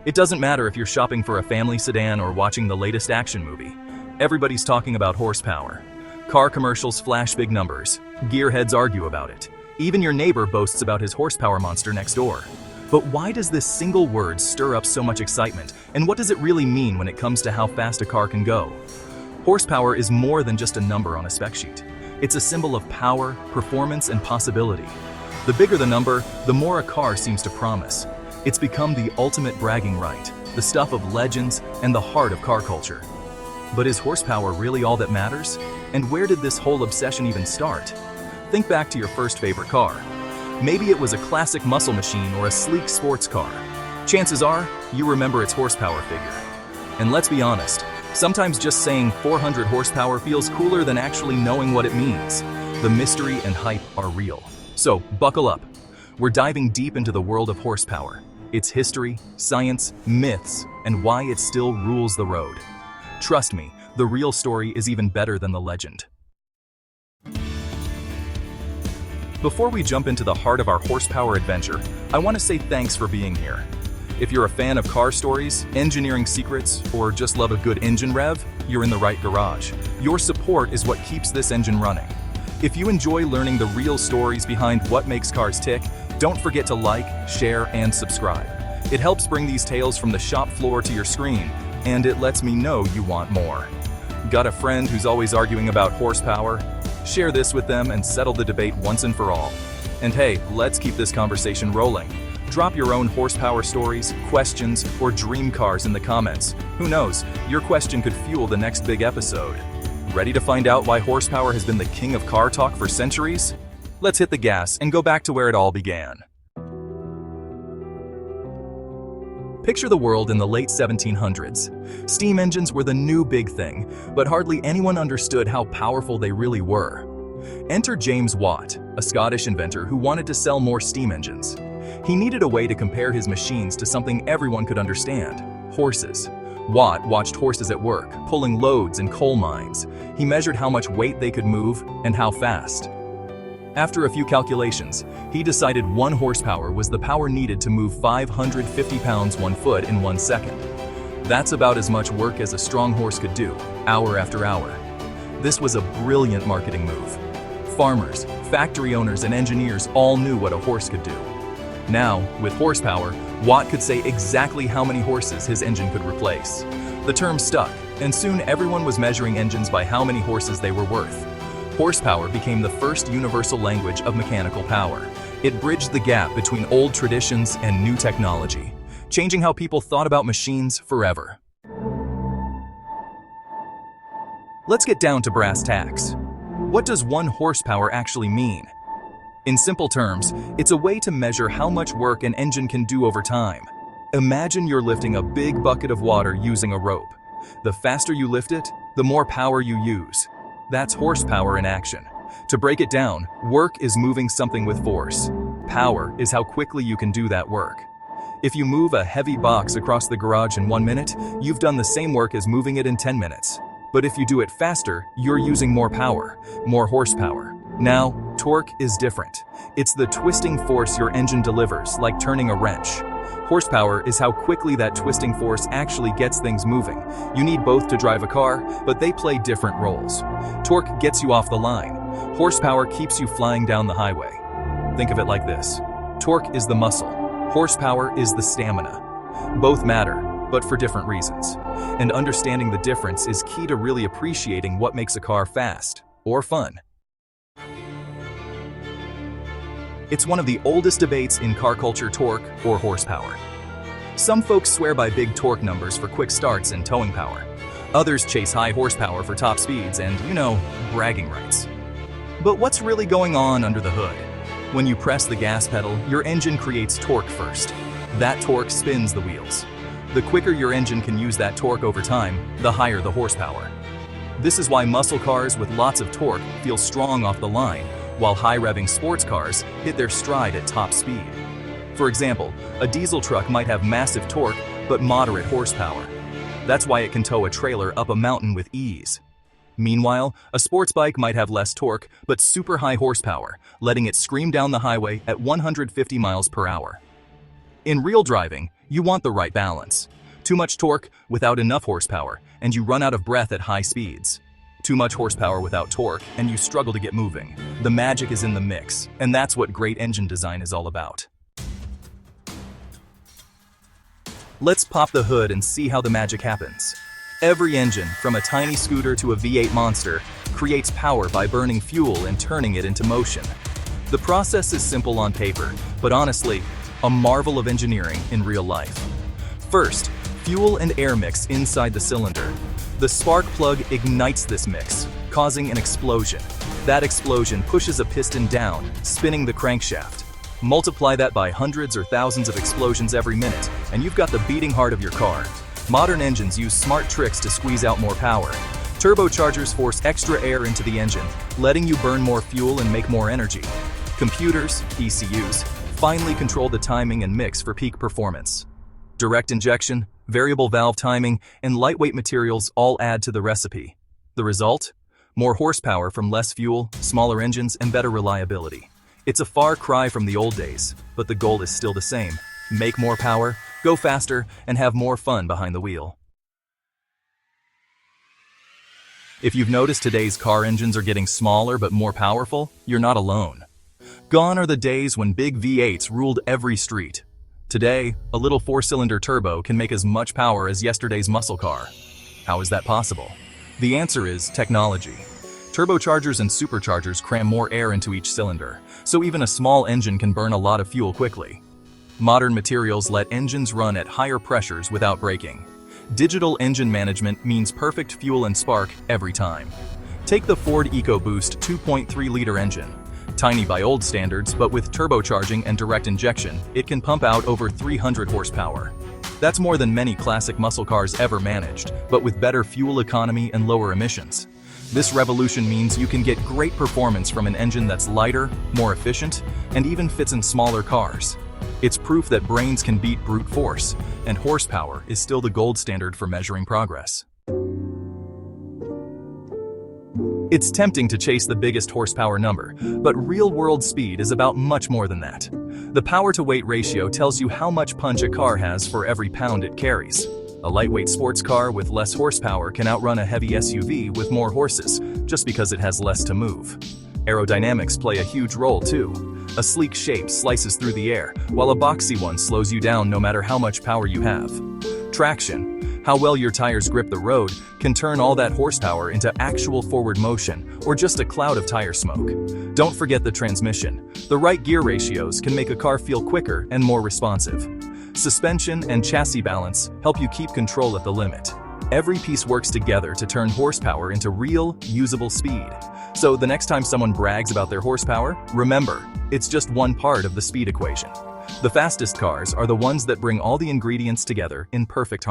It doesn't matter if you're shopping for a family sedan or watching the latest action movie. Everybody's talking about horsepower. Car commercials flash big numbers. Gearheads argue about it. Even your neighbor boasts about his horsepower monster next door. But why does this single word stir up so much excitement? And what does it really mean when it comes to how fast a car can go? Horsepower is more than just a number on a spec sheet. It's a symbol of power, performance, and possibility. The bigger the number, the more a car seems to promise. It's become the ultimate bragging right, the stuff of legends, and the heart of car culture. But is horsepower really all that matters? And where did this whole obsession even start? Think back to your first favorite car. Maybe it was a classic muscle machine or a sleek sports car. Chances are, you remember its horsepower figure. And let's be honest, sometimes just saying 400 horsepower feels cooler than actually knowing what it means. The mystery and hype are real. So, buckle up. We're diving deep into the world of horsepower, its history, science, myths, and why it still rules the road. Trust me, the real story is even better than the legend. Before we jump into the heart of our horsepower adventure, I want to say thanks for being here. If you're a fan of car stories, engineering secrets, or just love a good engine rev, you're in the right garage. Your support is what keeps this engine running. If you enjoy learning the real stories behind what makes cars tick, don't forget to like, share, and subscribe. It helps bring these tales from the shop floor to your screen, and it lets me know you want more. Got a friend who's always arguing about horsepower? Share this with them and settle the debate once and for all. And hey, let's keep this conversation rolling. Drop your own horsepower stories, questions, or dream cars in the comments. Who knows, your question could fuel the next big episode. Ready to find out why horsepower has been the king of car talk for centuries? Let's hit the gas and go back to where it all began. Picture the world in the late 1700s. Steam engines were the new big thing, but hardly anyone understood how powerful they really were. Enter James Watt, a Scottish inventor who wanted to sell more steam engines. He needed a way to compare his machines to something everyone could understand: horses. Watt watched horses at work, pulling loads in coal mines. He measured how much weight they could move and how fast. After a few calculations, he decided 1 horsepower was the power needed to move 550 pounds 1 foot in 1 second. That's about as much work as a strong horse could do, hour after hour. This was a brilliant marketing move. Farmers, factory owners, and engineers all knew what a horse could do. Now, with horsepower, Watt could say exactly how many horses his engine could replace. The term stuck, and soon everyone was measuring engines by how many horses they were worth. Horsepower became the first universal language of mechanical power. It bridged the gap between old traditions and new technology, changing how people thought about machines forever. Let's get down to brass tacks. What does 1 horsepower actually mean? In simple terms, it's a way to measure how much work an engine can do over time. Imagine you're lifting a big bucket of water using a rope. The faster you lift it, the more power you use. That's horsepower in action. To break it down, work is moving something with force. Power is how quickly you can do that work. If you move a heavy box across the garage in 1 minute, you've done the same work as moving it in 10 minutes. But if you do it faster, you're using more power, more horsepower. Now, torque is different. It's the twisting force your engine delivers, like turning a wrench. Horsepower is how quickly that twisting force actually gets things moving. You need both to drive a car, but they play different roles. Torque gets you off the line. Horsepower keeps you flying down the highway. Think of it like this. Torque is the muscle. Horsepower is the stamina. Both matter, but for different reasons. And understanding the difference is key to really appreciating what makes a car fast or fun. It's one of the oldest debates in car culture: torque or horsepower. Some folks swear by big torque numbers for quick starts and towing power. Others chase high horsepower for top speeds and, bragging rights. But what's really going on under the hood? When you press the gas pedal, your engine creates torque first. That torque spins the wheels. The quicker your engine can use that torque over time, the higher the horsepower. This is why muscle cars with lots of torque feel strong off the line, while high-revving sports cars hit their stride at top speed. For example, a diesel truck might have massive torque but moderate horsepower. That's why it can tow a trailer up a mountain with ease. Meanwhile, a sports bike might have less torque but super high horsepower, letting it scream down the highway at 150 miles per hour. In real driving, You want the right balance. Too much torque without enough horsepower, and you run out of breath at high speeds. Too much horsepower without torque, and you struggle to get moving. The magic is in the mix, and that's what great engine design is all about. Let's pop the hood and see how the magic happens. Every engine, from a tiny scooter to a V8 monster, creates power by burning fuel and turning it into motion. The process is simple on paper, but honestly, a marvel of engineering in real life. First, fuel and air mix inside the cylinder. The spark plug ignites this mix, causing an explosion. That explosion pushes a piston down, spinning the crankshaft. Multiply that by hundreds or thousands of explosions every minute, and you've got the beating heart of your car. Modern engines use smart tricks to squeeze out more power. Turbochargers force extra air into the engine, letting you burn more fuel and make more energy. Computers, ECUs, finally control the timing and mix for peak performance. Direct injection, variable valve timing, and lightweight materials all add to the recipe. The result? More horsepower from less fuel, smaller engines, and better reliability. It's a far cry from the old days, but the goal is still the same. Make more power, go faster, and have more fun behind the wheel. If you've noticed today's car engines are getting smaller but more powerful, you're not alone. Gone are the days when big V8s ruled every street. Today, a little four-cylinder turbo can make as much power as yesterday's muscle car. How is that possible? The answer is technology. Turbochargers and superchargers cram more air into each cylinder, so even a small engine can burn a lot of fuel quickly. Modern materials let engines run at higher pressures without braking. Digital engine management means perfect fuel and spark every time. Take the Ford EcoBoost 2.3-liter engine. Tiny by old standards, but with turbocharging and direct injection, it can pump out over 300 horsepower. That's more than many classic muscle cars ever managed, but with better fuel economy and lower emissions. This revolution means you can get great performance from an engine that's lighter, more efficient, and even fits in smaller cars. It's proof that brains can beat brute force, and horsepower is still the gold standard for measuring progress. It's tempting to chase the biggest horsepower number, but real-world speed is about much more than that. The power-to-weight ratio tells you how much punch a car has for every pound it carries. A lightweight sports car with less horsepower can outrun a heavy SUV with more horses, just because it has less to move. Aerodynamics play a huge role too. A sleek shape slices through the air, while a boxy one slows you down no matter how much power you have. Traction, how well your tires grip the road, can turn all that horsepower into actual forward motion or just a cloud of tire smoke. Don't forget the transmission. The right gear ratios can make a car feel quicker and more responsive. Suspension and chassis balance help you keep control at the limit. Every piece works together to turn horsepower into real, usable speed. So the next time someone brags about their horsepower, remember, it's just one part of the speed equation. The fastest cars are the ones that bring all the ingredients together in perfect harmony.